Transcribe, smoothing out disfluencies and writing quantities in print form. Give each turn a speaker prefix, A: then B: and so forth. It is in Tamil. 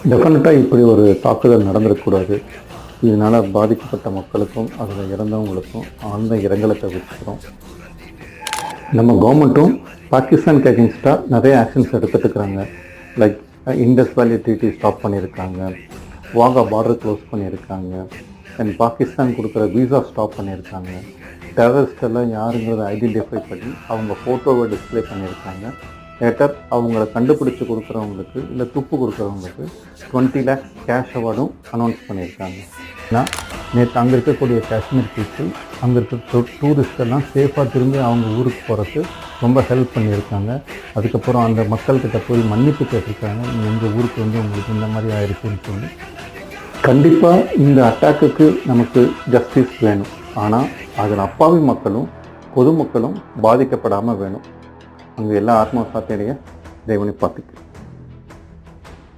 A: டெஃபினட்டாக இப்படி ஒரு தாக்குதல் நடந்துடக்கூடாது. இதனால் பாதிக்கப்பட்ட மக்களுக்கும் அதில் இறந்தவங்களுக்கும் ஆழ்ந்த இரங்கலை தெரிவிச்சுக்கிறோம். நம்ம கவர்மெண்ட்டும் பாகிஸ்தானுக்கு அகென்ஸ்டாக நிறைய ஆக்ஷன்ஸ் எடுத்துகிட்டு இருக்கிறாங்க. லைக் இண்டஸ் வேலி ட்ரீட்டி ஸ்டாப் பண்ணியிருக்காங்க, வாகா பார்டர் க்ளோஸ் பண்ணியிருக்காங்க, அண்ட் பாகிஸ்தான் கொடுக்குற வீசா ஸ்டாப் பண்ணியிருக்காங்க. டெரரிஸ்ட் எல்லாம் யாருங்கிறத ஐடென்டிஃபை பண்ணி அவங்க ஃபோட்டோவை டிஸ்பிளே பண்ணியிருக்காங்க. லேட்டர் அவங்கள கண்டுபிடிச்சி கொடுக்குறவங்களுக்கு இல்லை துப்பு கொடுக்குறவங்களுக்கு 20 lakhs கேஷ் அவார்டும் அனௌன்ஸ் பண்ணியிருக்காங்க. ஏன்னா நேற்று அங்கே இருக்கக்கூடிய காஷ்மீர் பீப்புள் அங்கே இருக்க டூரிஸ்டெல்லாம் சேஃபாக திரும்பி அவங்க ஊருக்கு போகிறதுக்கு ரொம்ப ஹெல்ப் பண்ணியிருக்காங்க. அதுக்கப்புறம் அந்த மக்கள்கிட்ட போய் மன்னிப்பு கேட்டிருக்காங்க, எங்கள் ஊருக்கு வந்து உங்களுக்கு இந்த மாதிரி ஆயிடுச்சுன்னு சொல்லி. கண்டிப்பாக இந்த அட்டாக்குக்கு நமக்கு ஜஸ்டிஸ் வேணும். ஆனால் அதில் அப்பாவி மக்களும் பொதுமக்களும் பாதிக்கப்படாமல் வேணும். அங்கே எல்லா ஆத்மா சாத்தியடைய தேவனை பார்த்துக்கு.